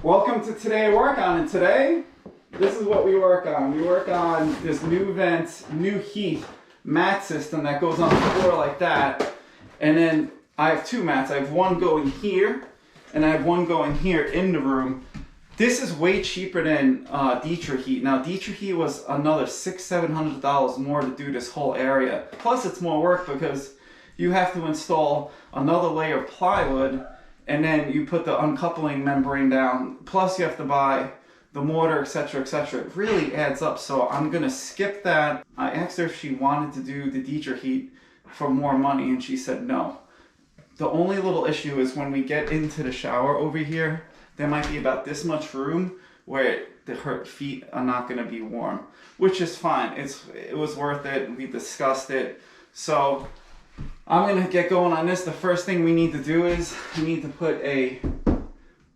Welcome to TodayIWorkOn, and today, this is what we work on. We work on this Nuvent Nuheat mat system that goes on the floor like that. And then I have two mats. I have one going here, and I have one going here in the room. This is way cheaper than Nuheat. Now, Nuheat was another $600–700 more to do this whole area. Plus, it's more work because you have to install another layer of plywood, and then you put the uncoupling membrane down. Plus, you have to buy the mortar, etc., etc. It really adds up. So I'm gonna skip that. I asked her if she wanted to do the Nuheat for more money, and she said no. The only little issue is when we get into the shower over here, there might be about this much room where her feet are not going to be warm, which is fine. It was worth it. We discussed it. So I'm going to get going on this. The first thing we need to do is we need to put a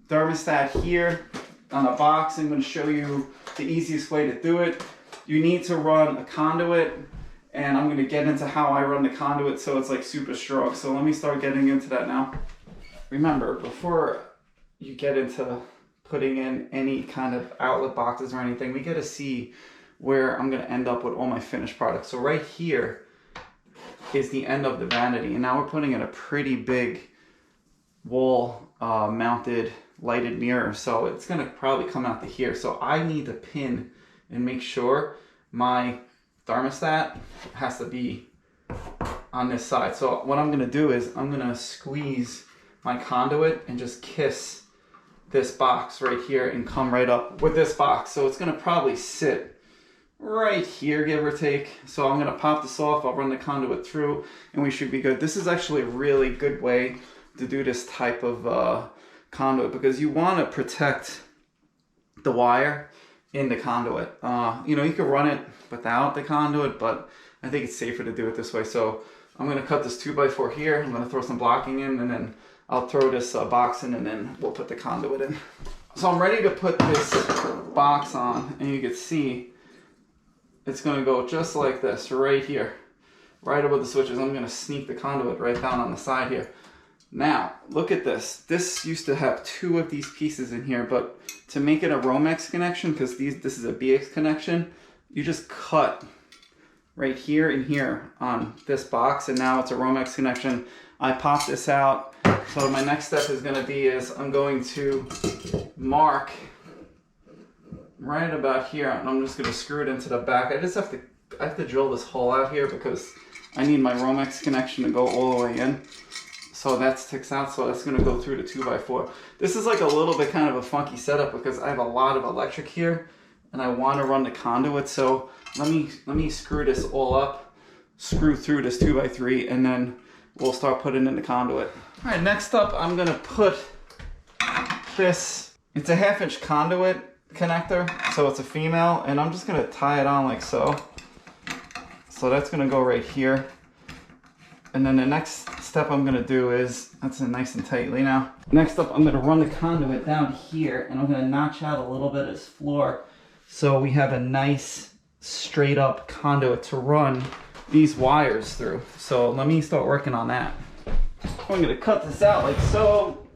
thermostat here on a box. I'm going to show you the easiest way to do it. You need to run a conduit, and I'm going to get into how I run the conduit so it's like super strong. So let me start getting into that now. Remember, before you get into putting in any kind of outlet boxes or anything, we got to see where I'm going to end up with all my finished products. So right here is the end of the vanity, and now we're putting in a pretty big wall mounted lighted mirror, so it's going to probably come out to here. So I need to pin and make sure my thermostat has to be on this side. So what I'm going to do is I'm going to squeeze my conduit and just kiss this box right here and come right up with this box. So it's going to probably sit right here, give or take. So I'm going to pop this off, I'll run the conduit through, and we should be good. This is actually a really good way to do this type of conduit, because you want to protect the wire in the conduit. You know, you can run it without the conduit, but I think it's safer to do it this way. So I'm going to cut this 2x4 here. I'm going to throw some blocking in, and then I'll throw this box in, and then we'll put the conduit in. So I'm ready to put this box on, and you can see it's going to go just like this right here, right above the switches. I'm going to sneak the conduit right down on the side here. Now, look at this. This used to have two of these pieces in here, but to make it a Romex connection, because this is a BX connection, you just cut right here and here on this box, and now it's a Romex connection. I pop this out. So my next step is going to be I'm going to mark right about here, and I'm just going to screw it into the back. I have to drill this hole out here because I need my Romex connection to go all the way in. So that sticks out, so that's going to go through the 2x4. This is like a little bit kind of a funky setup because I have a lot of electric here, and I want to run the conduit. So let me screw this all up, screw through this 2x3, and then we'll start putting in the conduit. All right, next up, I'm gonna put this. It's a 1/2-inch conduit connector, so it's a female, and I'm just gonna tie it on like so. So that's gonna go right here. And then the next step I'm gonna do is, that's nice and tightly now. Next up, I'm gonna run the conduit down here, and I'm gonna notch out a little bit of this floor so we have a nice straight up conduit to run these wires through. So let me start working on that. I'm going to cut this out like so.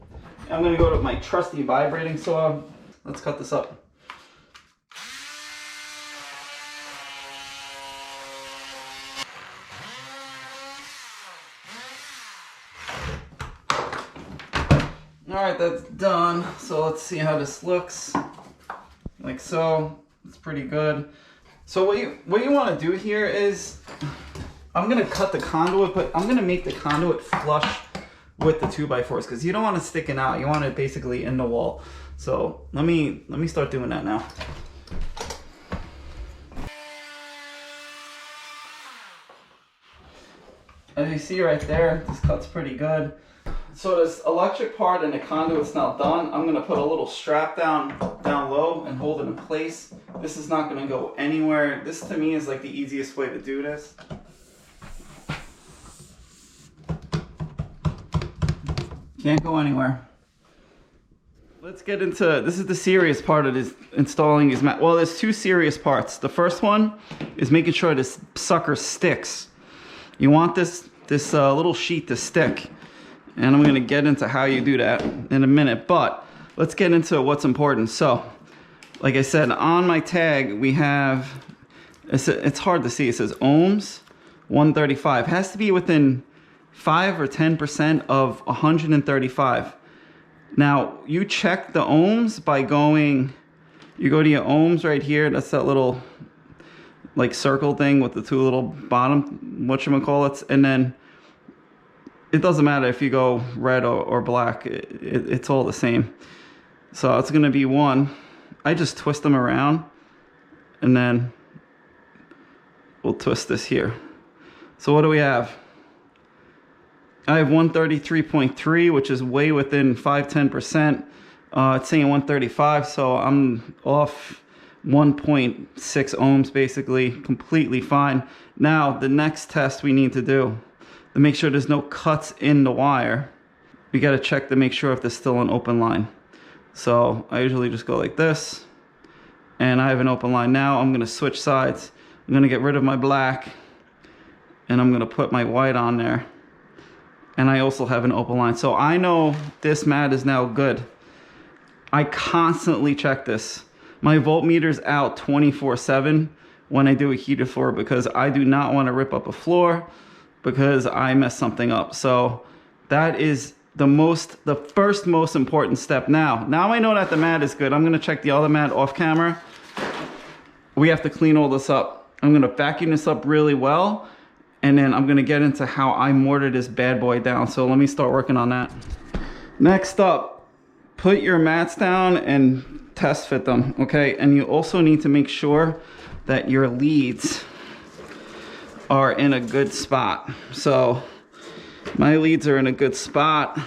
I'm going to go to my trusty vibrating saw. Let's cut this up. Alright, that's done. So let's see how this looks. Like so. It's pretty good. So what you want to do here is, I'm going to cut the conduit, but I'm going to make the conduit flush with the 2x4s because you don't want it sticking out. You want it basically in the wall. So let me start doing that now. As you see right there, this cut's pretty good. So this electric part and the conduit's now done. I'm going to put a little strap down low and hold it in place. This is not going to go anywhere. This to me is like the easiest way to do this. Can't go anywhere. Let's get into, this is the serious part of this, installing these mats. Well, there's two serious parts. The first one is making sure this sucker sticks. You want this little sheet to stick. And I'm going to get into how you do that in a minute. But let's get into what's important. So, like I said, on my tag, we have, it's hard to see, it says ohms, 135. It has to be within 5 or 10% of 135. Now, you check the ohms by going, you go to your ohms right here, that's that little like circle thing with the two little bottom, whatchamacallits, and then it doesn't matter if you go red or black, it's all the same. So it's gonna be 1. I just twist them around, and then we'll twist this here. So what do we have? I have 133.3, which is way within 5-10%. It's saying 135, so I'm off 1.6 ohms, basically, completely fine. Now, the next test we need to do, to make sure there's no cuts in the wire, we gotta check to make sure if there's still an open line. So I usually just go like this, and I have an open line. Now I'm gonna switch sides. I'm gonna get rid of my black, and I'm gonna put my white on there. And I also have an open line. So I know this mat is now good. I constantly check this. My voltmeter's out 24/7 when I do a heated floor, because I do not want to rip up a floor because I messed something up. So that is the first most important step. Now I know that the mat is good. I'm gonna check the other mat off camera. We have to clean all this up. I'm gonna vacuum this up really well, and then I'm gonna get into how I mortar this bad boy down. So let me start working on that. Next up, put your mats down and test fit them, okay? And you also need to make sure that your leads are in a good spot. So my leads are in a good spot,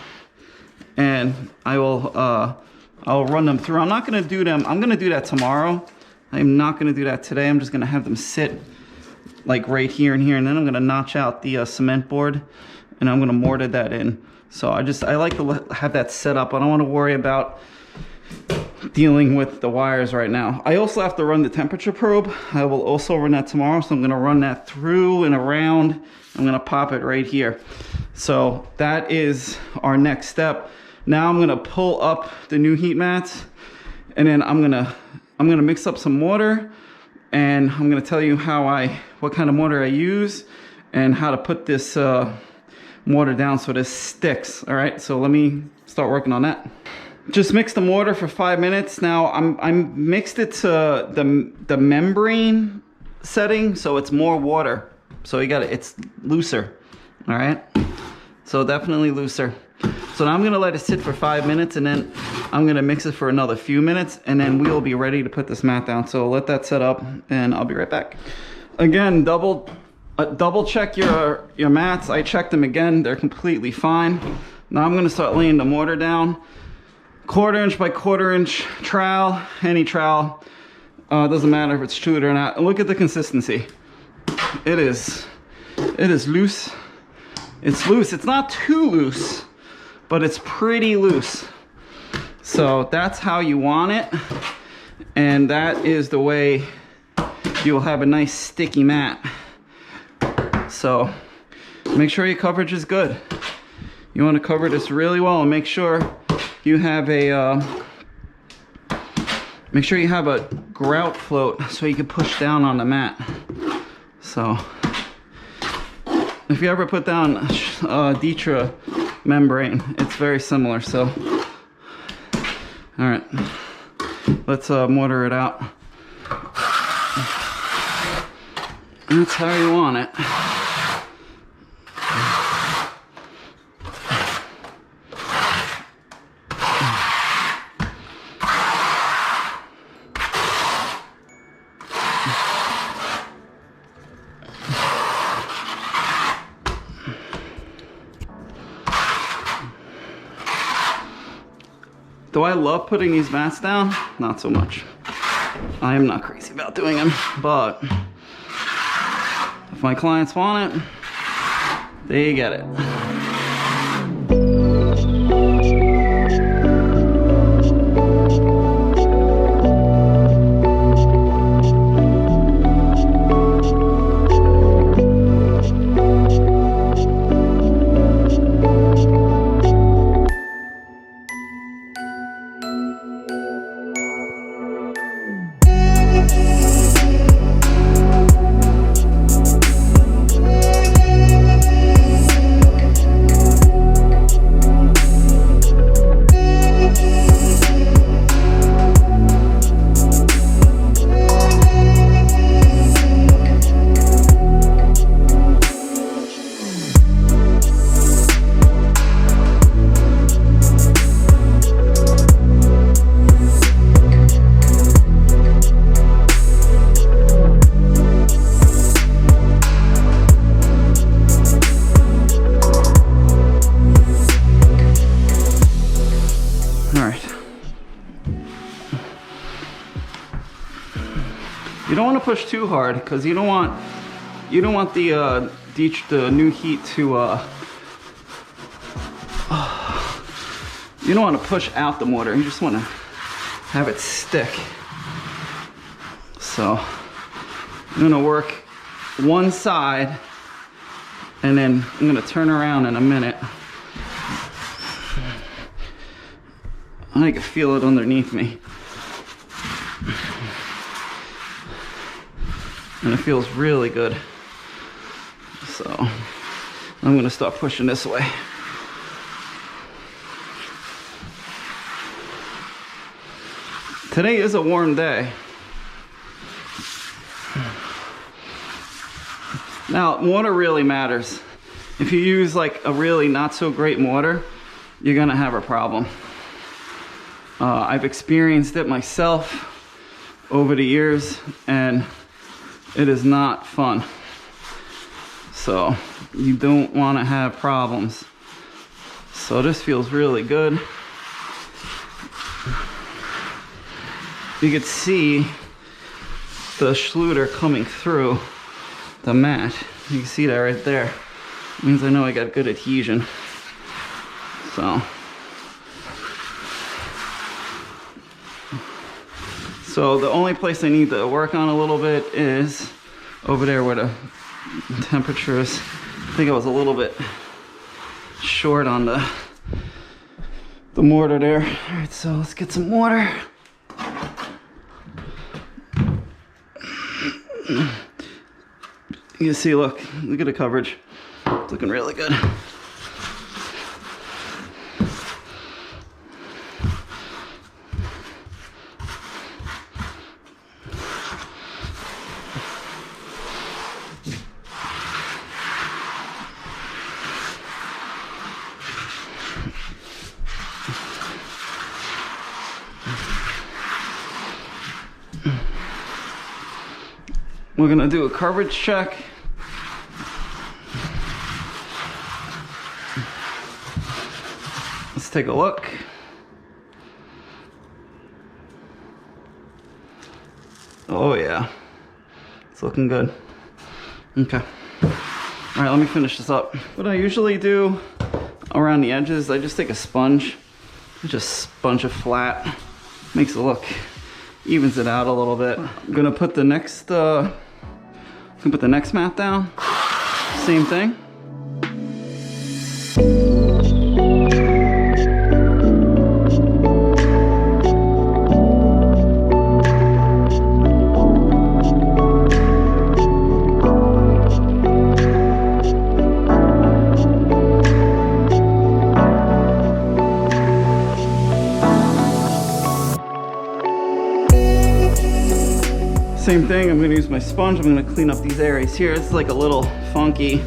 and I'll run them through. I'm not gonna do them, I'm gonna do that tomorrow. I'm not gonna do that today. I'm just gonna have them sit like right here and here, and then I'm gonna notch out the cement board, and I'm gonna mortar that in. So I like to have that set up. I don't wanna worry about dealing with the wires right now. I also have to run the temperature probe. I will also run that tomorrow, so I'm gonna run that through and around. I'm gonna pop it right here. So that is our next step. Now I'm gonna pull up the Nuheat mats, and then I'm gonna mix up some mortar, and I'm gonna tell you what kind of mortar I use and how to put this mortar down so this sticks. All right, so let me start working on that. Just mix the mortar for 5 minutes. Now I'm mixed it to the membrane setting, so it's more water. So it's looser. All right, so definitely looser. So now I'm gonna let it sit for 5 minutes, and then I'm gonna mix it for another few minutes, and then we'll be ready to put this mat down. So let that set up, and I'll be right back. Again, double check your mats. I checked them again, they're completely fine. Now I'm gonna start laying the mortar down. 1/4 inch by 1/4 inch trowel, any trowel. Doesn't matter if it's chewed or not. Look at the consistency. It is loose. It's loose. It's not too loose, but it's pretty loose. So that's how you want it, and that is the way you'll have a nice sticky mat. So make sure your coverage is good. You want to cover this really well, and make sure you have a grout float so you can push down on the mat. So if you ever put down Ditra membrane, it's very similar. So all right, let's mortar it out. That's how you want it. Do I love putting these mats down? Not so much. I am not crazy about doing them, but if my clients want it, they get it. You don't want to push too hard because you don't want the Nuheat to you don't want to push out the mortar. You just want to have it stick. So I'm going to work one side and then I'm going to turn around in a minute. I can feel it underneath me. And it feels really good. So I'm going to start pushing this way. Today is a warm day. Now, mortar really matters. If you use like a really not so great mortar, you're gonna have a problem. I've experienced it myself over the years, and it is not fun. So you don't want to have problems. So this feels really good. You can see the Schluter coming through the mat. You can see that right there. It means I know I got good adhesion. So the only place I need to work on a little bit is over there where the temperature is. I think I was a little bit short on the mortar there. All right, so let's get some mortar. You can see, look at the coverage. It's looking really good. We're gonna do a coverage check. Let's take a look. Oh yeah, it's looking good. Okay. All right, let me finish this up. What I usually do around the edges, I just take a sponge, just sponge it flat. Makes it look, evens it out a little bit. I'm gonna put the next mat down. Same thing. Same thing, I'm gonna use my sponge. I'm gonna clean up these areas here. It's like a little funky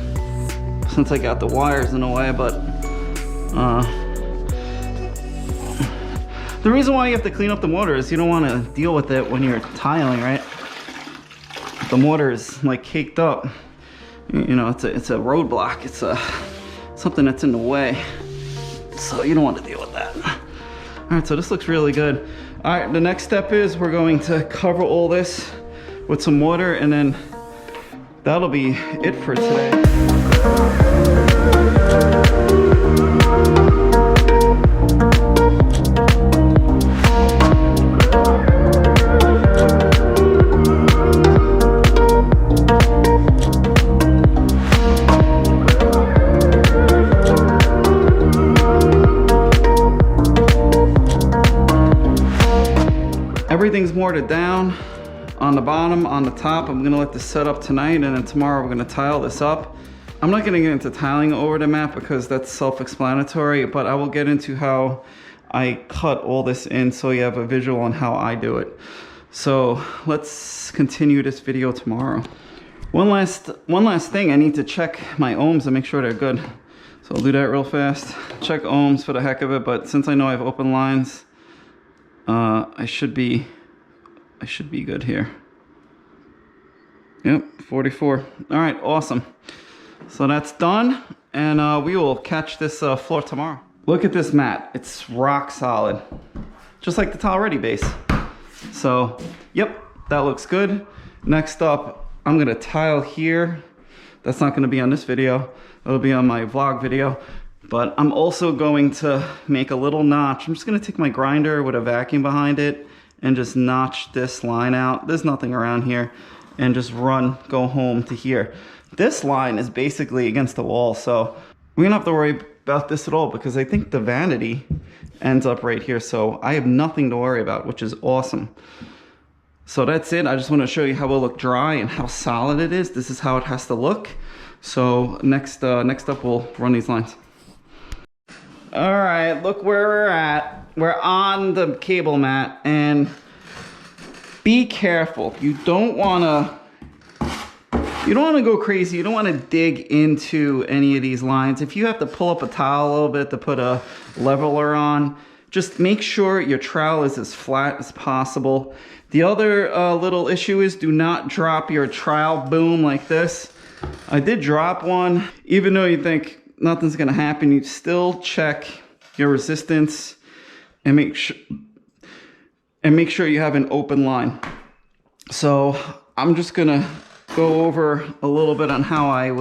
since I got the wires in the way, but the reason why you have to clean up the mortar is you don't want to deal with it when you're tiling, right? If the mortar is like caked up, you know, it's a roadblock. It's something that's in the way, so you don't want to deal with that. All right, so this looks really good. All right, the next step is we're going to cover all this with some mortar, and then that'll be it for today. Everything's mortared down on the bottom, on the top. I'm gonna let this set up tonight, and then tomorrow we're gonna tile this up. I'm not gonna get into tiling over the mat because that's self-explanatory, but I will get into how I cut all this in so you have a visual on how I do it. So let's continue this video tomorrow. One last thing, I need to check my ohms and make sure they're good. So I'll do that real fast. Check ohms for the heck of it, but since I know I have open lines, I should be good here. Yep, 44. All right, awesome. So that's done, and we will catch this floor tomorrow. Look at this mat. It's rock solid, just like the tile ready base. So, yep, that looks good. Next up, I'm gonna tile here. That's not gonna be on this video. It'll be on my vlog video. But I'm also going to make a little notch. I'm just gonna take my grinder with a vacuum behind it and just notch this line out. There's nothing around here. And just go home to here. This line is basically against the wall, so we don't have to worry about this at all because I think the vanity ends up right here. So I have nothing to worry about, which is awesome. So that's it. I just want to show you how it will look dry and how solid it is. This is how it has to look. So next up, we'll run these lines. All right, look where we're at. We're on the cable mat, and be careful. You don't want to go crazy. You don't want to dig into any of these lines. If you have to pull up a towel a little bit to put a leveler on, just make sure your trowel is as flat as possible. The other little issue is do not drop your trowel boom like this. I did drop one. Even though you think nothing's gonna happen, you still check your resistance and make sure you have an open line. So I'm just gonna go over a little bit on how I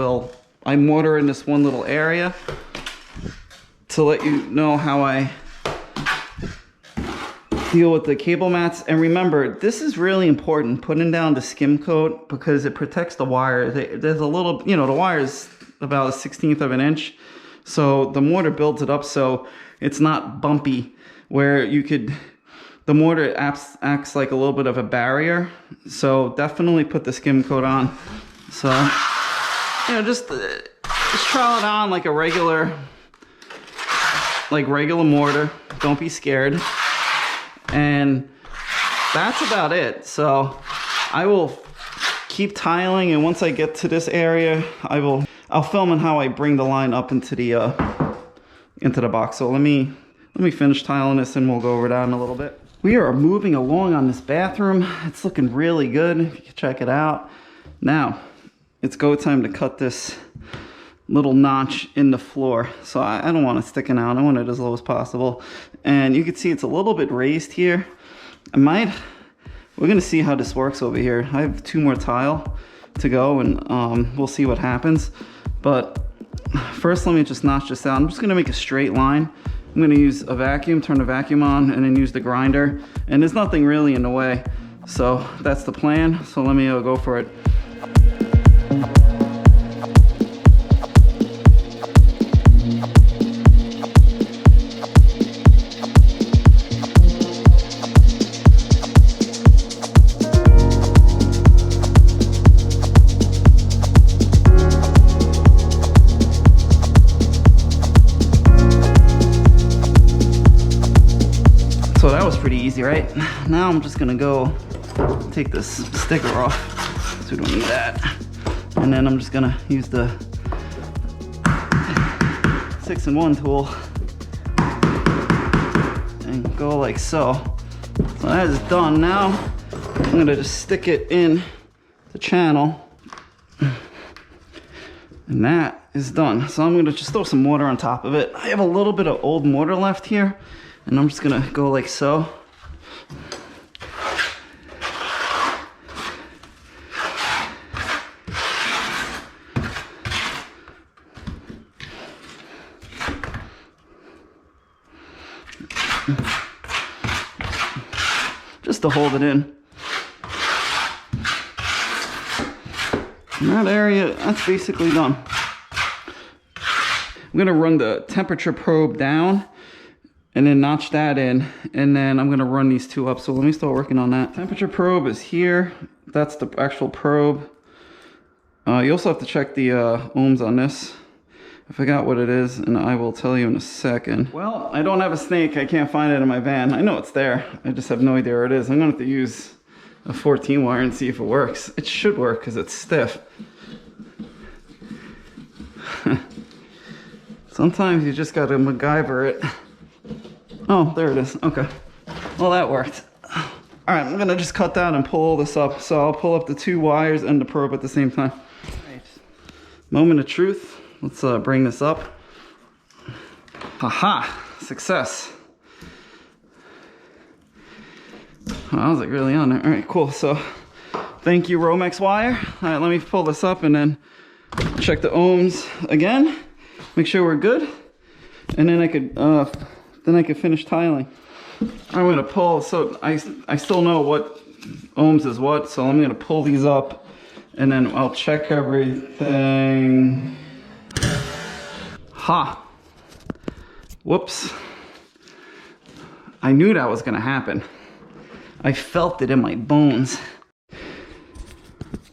mortar in this one little area to let you know how I deal with the cable mats. And remember, this is really important, putting down the skim coat, because it protects the wire. There's a little, the wire is about 1/16 of an inch. So the mortar builds it up so it's not bumpy, where the mortar acts like a little bit of a barrier. So definitely put the skim coat on. So, just trowel it on like a regular mortar. Don't be scared. And that's about it. So I will keep tiling, and once I get to this area, I'll film on how I bring the line up into the box. So let me finish tiling this and we'll go over that in a little bit. We are moving along on this bathroom. It's looking really good. If you can check it out. Now it's go time to cut this little notch in the floor. So I don't want it sticking out. I want it as low as possible. And you can see it's a little bit raised here. We're gonna see how this works over here. I have 2 more tile to go, and we'll see what happens. But first, let me just notch this out. I'm just gonna make a straight line. I'm gonna use a vacuum, turn the vacuum on, and then use the grinder. And there's nothing really in the way. So that's the plan. So let me go for it. So that was pretty easy, right? Now I'm just gonna go take this sticker off, so we don't need that. And then I'm just gonna use the 6-in-1 tool and go like so. So that is done. Now I'm gonna just stick it in the channel, and that is done. So I'm gonna just throw some mortar on top of it. I have a little bit of old mortar left here, and I'm just gonna go like so. Just to hold it in. And that area, that's basically done. I'm gonna run the temperature probe down and then notch that in, and then I'm gonna run these 2 up. So let me start working on that. Temperature probe is here. That's the actual probe. You also have to check the ohms on this. I forgot what it is, and I will tell you in a second. Well, I don't have a snake. I can't find it in my van. I know it's there. I just have no idea where it is. I'm gonna have to use a 14 wire and see if it works. It should work because it's stiff. Sometimes you just gotta MacGyver it. Oh, there it is. Okay. Well, that worked. All right, I'm gonna just cut down and pull all this up. So I'll pull up the 2 wires and the probe at the same time. Right. Moment of truth. Let's bring this up. Aha! Success. Oh, I was like really on there. All right, cool. So Thank you, Romex wire. All right, let me pull this up and then check the ohms again. Make sure we're good. And then I could finish tiling. I'm gonna pull, so I still know what ohms is what, so I'm gonna pull these up and then I'll check everything. Ha! Whoops. I knew that was gonna happen. I felt it in my bones.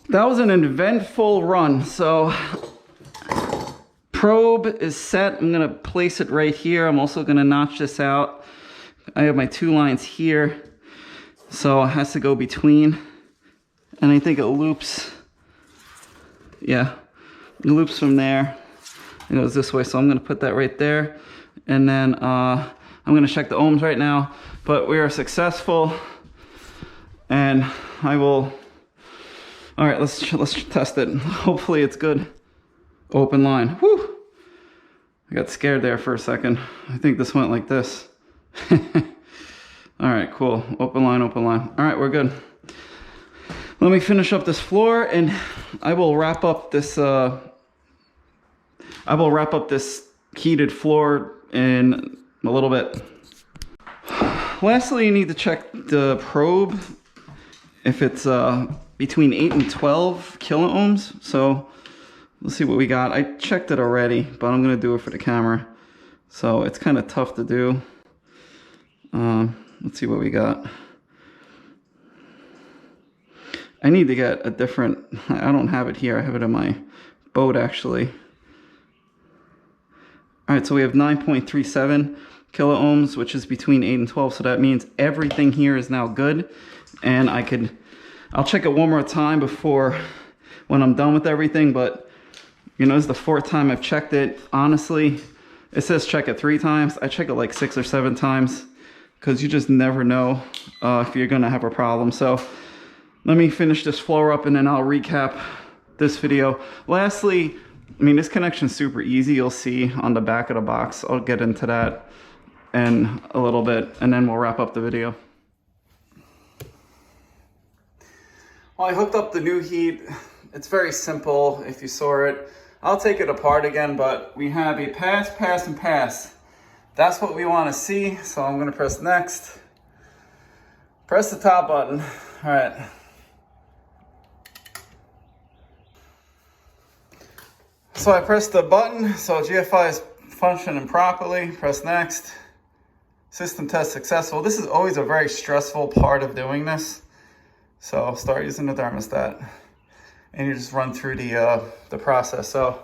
That was an eventful run, so probe is set. I'm gonna place it right here. I'm also gonna notch this out. I have my 2 lines here, so it has to go between, and I think it loops. Yeah, it loops from there. It goes this way, so I'm gonna put that right there, and then I'm gonna check the ohms right now. But we are successful, and I will. All right, let's test it. Hopefully it's good. Open line. Whew! I got scared there for a second. I think this went like this. All right, cool. Open line, open line. All right, we're good. Let me finish up this floor, and I will wrap up this. Heated floor in a little bit. Lastly, you need to check the probe if it's between 8 and 12 kilo ohms. So let's see what we got. I checked it already, but I'm gonna do it for the camera. So it's kind of tough to do. Let's see what we got. I need to get a different, I don't have it here. I have it in my boat actually. All right, so we have 9.37 kilo ohms, which is between 8 and 12. So that means everything here is now good. And I'll check it one more time before when I'm done with everything. But you know, this is the 4th time I've checked it. Honestly, it says check it 3 times. I check it like 6 or 7 times because you just never know if you're gonna have a problem. So let me finish this floor up and then I'll recap this video. Lastly, I mean, this connection is super easy. You'll see on the back of the box. I'll get into that in a little bit and then we'll wrap up the video. Well, I hooked up the Nuheat. It's very simple if you saw it. I'll take it apart again, but we have a pass, pass, and pass. That's what we want to see, so I'm gonna press next. Press the top button. All right. So I pressed the button, so GFI is functioning properly. Press next. System test successful. This is always a very stressful part of doing this. So I'll start using the thermostat. And you just run through the process. So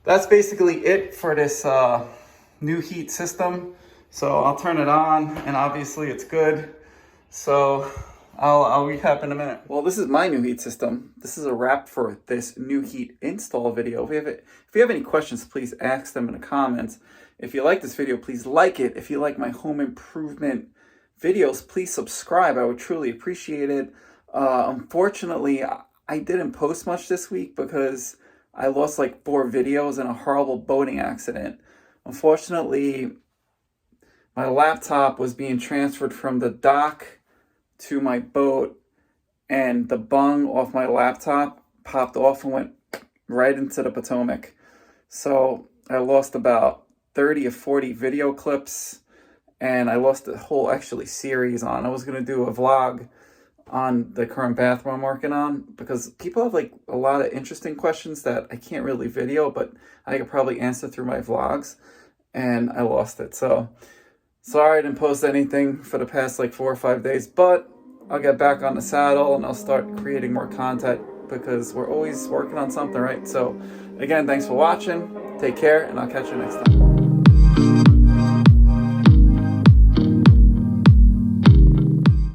that's basically it for this Nuheat system. So I'll turn it on, and obviously it's good. So I'll recap in a minute. Well, this is my Nuheat system. This is a wrap for this Nuheat install video. If you have any questions, please ask them in the comments. If you like this video, please like it. If you like my home improvement videos, please subscribe. I would truly appreciate it. Unfortunately, I didn't post much this week because I lost like 4 videos in a horrible boating accident. Unfortunately, my laptop was being transferred from the dock to my boat, and the bung off my laptop popped off and went right into the Potomac. So I lost about 30 or 40 video clips, and I lost the whole actually series on. I was going to do a vlog on the current bathroom I'm working on because people have like a lot of interesting questions that I can't really video, but I could probably answer through my vlogs, and I lost it. So sorry I didn't post anything for the past like 4 or 5 days, but I'll get back on the saddle and I'll start creating more content because we're always working on something, right? So again, thanks for watching. Take care, and I'll catch you next time.